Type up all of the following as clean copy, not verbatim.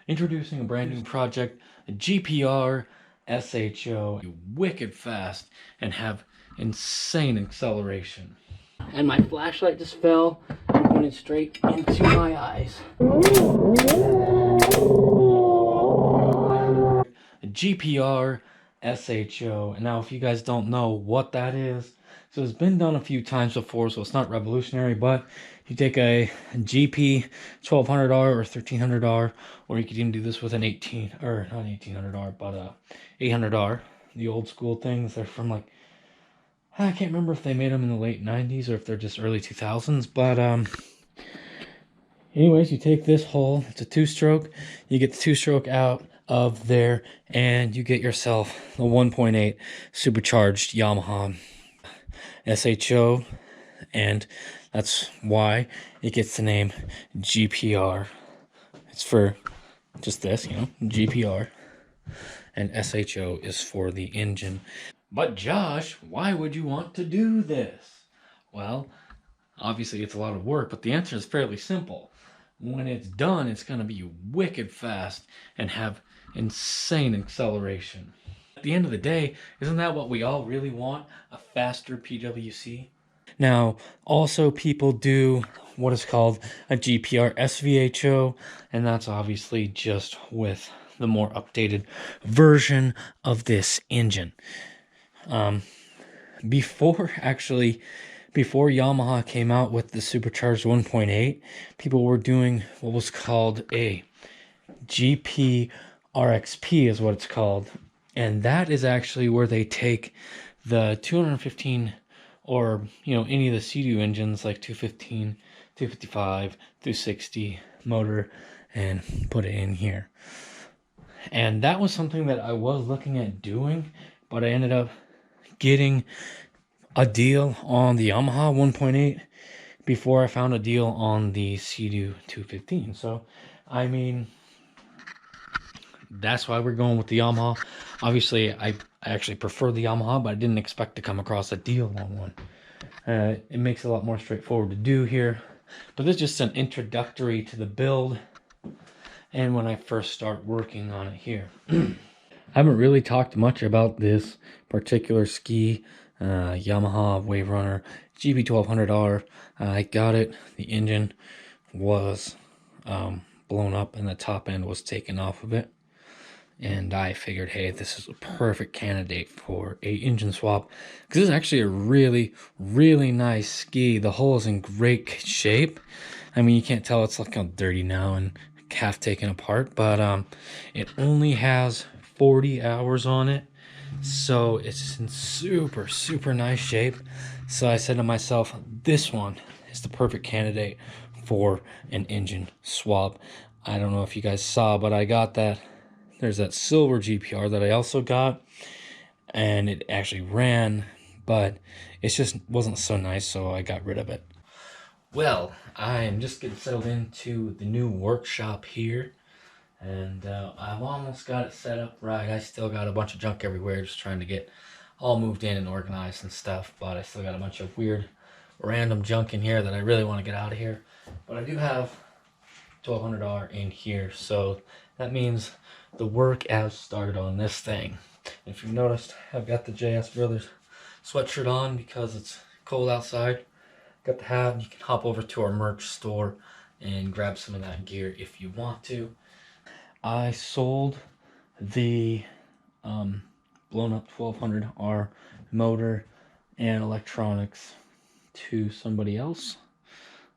Introducing a brand new project, the GPR SHO, wicked fast and have insane acceleration. And my flashlight just fell and pointed straight into my eyes. GPR SHO. And now if you guys don't know what that is, so it's been done a few times before, so it's not revolutionary, but you take a GP1200R or 1300R, or you could even do this with an 18, or not 1800R, but 800R. The old school things, they're from like, I can't remember if they made them in the late 90s or if they're just early 2000s, but anyways, you take this hole, it's a two-stroke, you get the two-stroke out of there, and you get yourself a 1.8 supercharged Yamaha SHO, and that's why it gets the name GPR. It's for just this, you know, GPR, and SHO is for the engine. But Josh, why would you want to do this? Well, obviously it's a lot of work, but the answer is fairly simple. When it's done, it's going to be wicked fast and have insane acceleration. At the end of the day, isn't that what we all really want? A faster PWC? Now, also people do what is called a GPR SVHO, and that's obviously just with the more updated version of this engine. Before Yamaha came out with the supercharged 1.8, people were doing what was called a GPRXP is what it's called. And that is actually where they take the 215 or, you know, any of the Sea-Doo engines like 215, 255, 260 motor and put it in here. And that was something that I was looking at doing, but I ended up getting a deal on the Yamaha 1.8 before I found a deal on the Sea-Doo 215. So, I mean, that's why we're going with the Yamaha. Obviously, I actually prefer the Yamaha, but I didn't expect to come across a deal on one. It makes it a lot more straightforward to do here. But this is just an introductory to the build and when I first start working on it here. I haven't really talked much about this particular ski, Yamaha waverunner gp1200r. I got it. The engine was blown up and the top end was taken off of it. And I figured, hey, this is a perfect candidate for a engine swap. Because this is actually a really, really nice ski. The hull is in great shape. I mean, you can't tell it's like all dirty now and half taken apart. But it only has 40 hours on it. So it's in super, super nice shape. So I said to myself, this one is the perfect candidate for an engine swap. I don't know if you guys saw, but I got that. There's that silver GPR that I also got, and it actually ran, but it just wasn't so nice, so I got rid of it. Well, I am just getting settled into the new workshop here, and I've almost got it set up right. I still got a bunch of junk everywhere, just trying to get all moved in and organized and stuff, but I still got a bunch of weird, random junk in here that I really want to get out of here. But I do have 1200R in here, so that means the work has started on this thing. If you've noticed, I've got the Jetskibrothers sweatshirt on because it's cold outside. Got the hat, and you can hop over to our merch store and grab some of that gear if you want to. I sold the blown up 1200R motor and electronics to somebody else,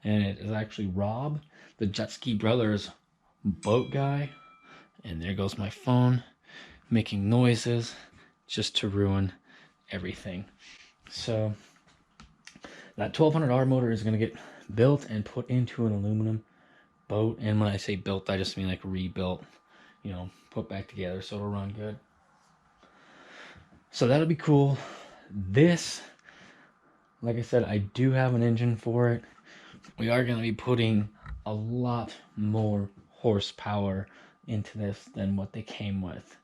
and it is actually Rob, the Jetskibrothers boat guy. And there goes my phone making noises just to ruin everything. So that 1200R motor is going to get built and put into an aluminum boat. And when I say built, I just mean like rebuilt, you know, put back together so it'll run good. So that'll be cool. This, like I said, I do have an engine for it. We are going to be putting a lot more horsepower into this than what they came with.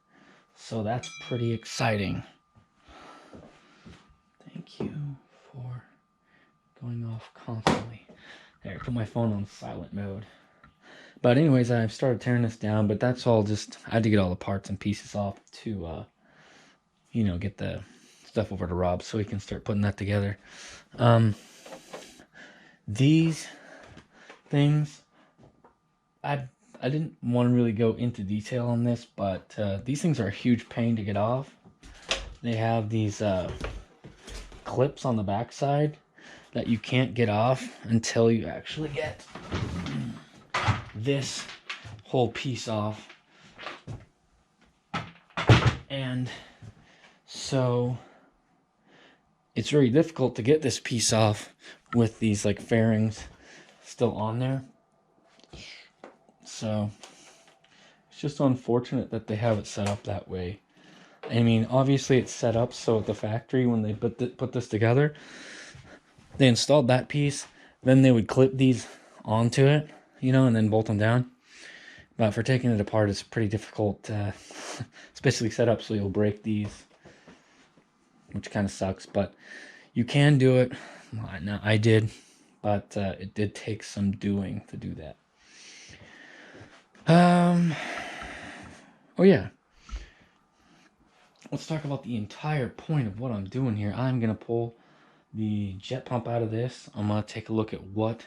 So that's pretty exciting. Thank you for going off constantly. There, put my phone on silent mode. But anyways, I've started tearing this down, but that's all just, I had to get all the parts and pieces off to, you know, get the stuff over to Rob so he can start putting that together. These things, I didn't want to really go into detail on this, but these things are a huge pain to get off. They have these clips on the backside that you can't get off until you actually get this whole piece off. And so it's very difficult to get this piece off with these like fairings still on there. So it's just unfortunate that they have it set up that way. I mean, obviously it's set up so at the factory when they put this together, they installed that piece, then they would clip these onto it, you know, and then bolt them down. But for taking it apart, it's pretty difficult. It's basically set up so you'll break these, which kind of sucks, but you can do it. Well, I did, but it did take some doing to do that. Oh yeah. Let's talk about the entire point of what I'm doing here. I'm going to pull the jet pump out of this. I'm going to take a look at what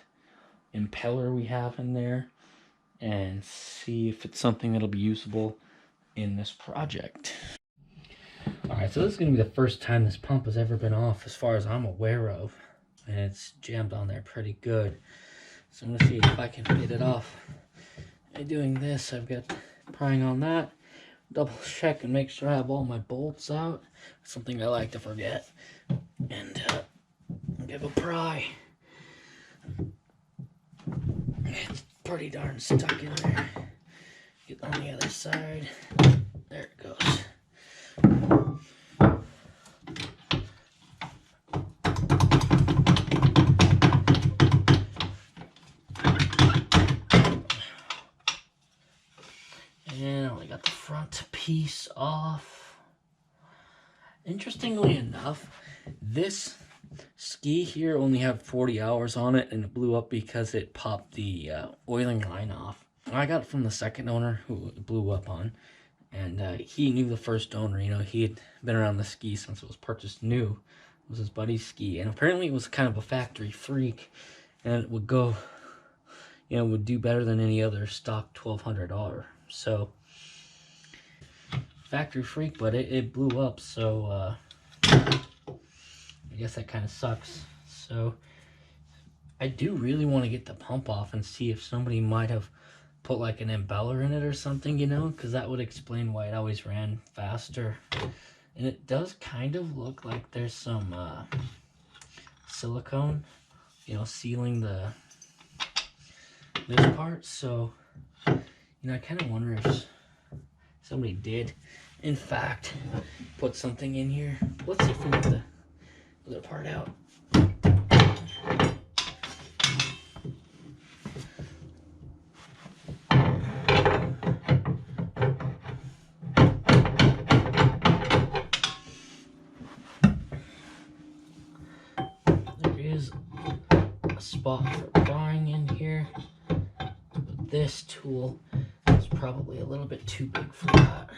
impeller we have in there and see if it's something that'll be usable in this project. Alright, so this is going to be the first time this pump has ever been off as far as I'm aware of. And it's jammed on there pretty good. So I'm going to see if I can get it off. By doing this, I've got prying on that. Double check and make sure I have all my bolts out. Something I like to forget. And give a pry. It's pretty darn stuck in there. Get on the other side. There it goes. And I only got the front piece off. Interestingly enough, this ski here only had 40 hours on it, and it blew up because it popped the oiling line off. I got it from the second owner who it blew up on, and he knew the first owner. You know, he had been around the ski since it was purchased new. It was his buddy's ski, and apparently it was kind of a factory freak, and it would go, you know, would do better than any other stock 1200R. So factory freak, but it blew up, so I guess that kind of sucks. So I do really want to get the pump off and see if somebody might have put like an impeller in it or something, you know, because that would explain why it always ran faster. And it does kind of look like there's some silicone, you know, sealing this part. So, you know, I kind of wonder if somebody did, in fact, put something in here. Let's see if we can get the other part out. There is a spot for prying in here, but this tool is probably a little bit too big for that.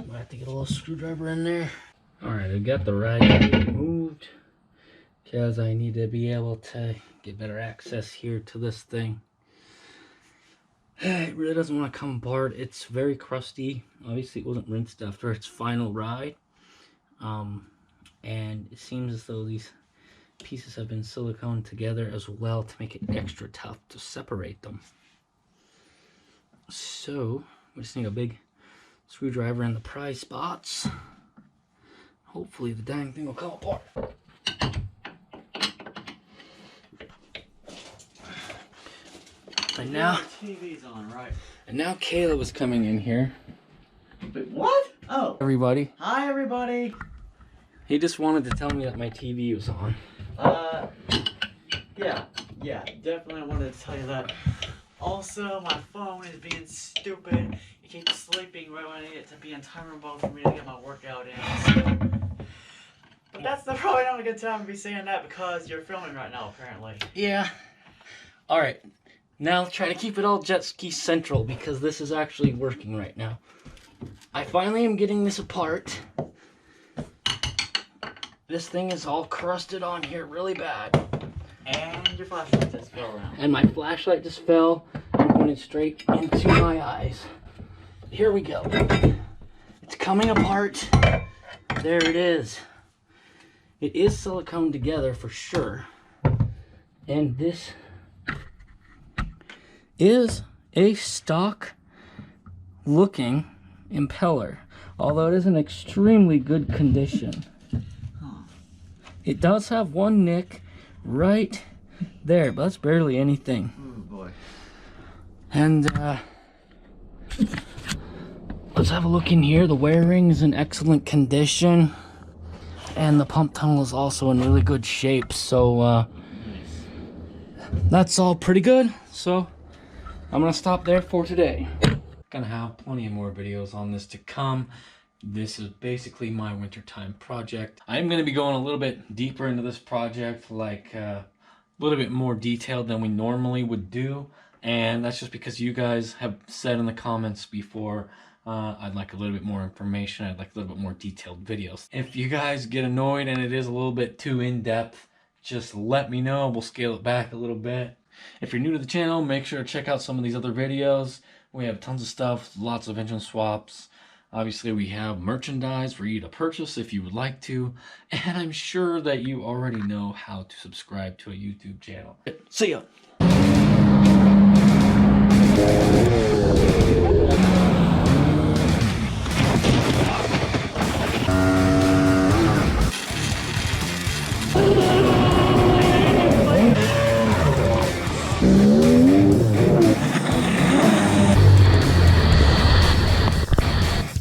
Might have to get a little screwdriver in there. Alright, I got the rag removed because I need to be able to get better access here to this thing. It really doesn't want to come apart. It's very crusty. Obviously it wasn't rinsed after its final ride. And it seems as though these pieces have been siliconed together as well to make it extra tough to separate them. So we just need a big screwdriver in the pry spots. Hopefully the dang thing will come apart. And now TV's on, right? And now Caleb is coming in here. Wait, what? Oh. Everybody. Hi, everybody. He just wanted to tell me that my TV was on. Yeah, definitely wanted to tell you that. Also, my phone is being stupid. It keeps sleeping right when I need it to be in timer mode for me to get my workout in. So. But that's probably not a good time to be saying that because you're filming right now, apparently. Yeah. Alright. Now try to keep it all jet ski central because this is actually working right now. I finally am getting this apart. This thing is all crusted on here really bad. And your flashlight just fell around. And my flashlight just fell and pointed straight into my eyes. Here we go. It's coming apart. There it is. It is silicone together for sure. And this is a stock looking impeller, although it is in extremely good condition. It does have one nick right there, but that's barely anything. Oh boy. And let's have a look in here. The wear ring is in excellent condition, and the pump tunnel is also in really good shape. So that's all pretty good. So I'm gonna stop there for today. Gonna have plenty of more videos on this to come. This is basically my wintertime project. I'm gonna be going a little bit deeper into this project, like a little bit more detailed than we normally would do. And that's just because you guys have said in the comments before, I'd like a little bit more information. I'd like a little bit more detailed videos. If you guys get annoyed and it is a little bit too in-depth, just let me know. We'll scale it back a little bit. If you're new to the channel, make sure to check out some of these other videos. We have tons of stuff, lots of engine swaps. Obviously, we have merchandise for you to purchase if you would like to. And I'm sure that you already know how to subscribe to a YouTube channel. See ya!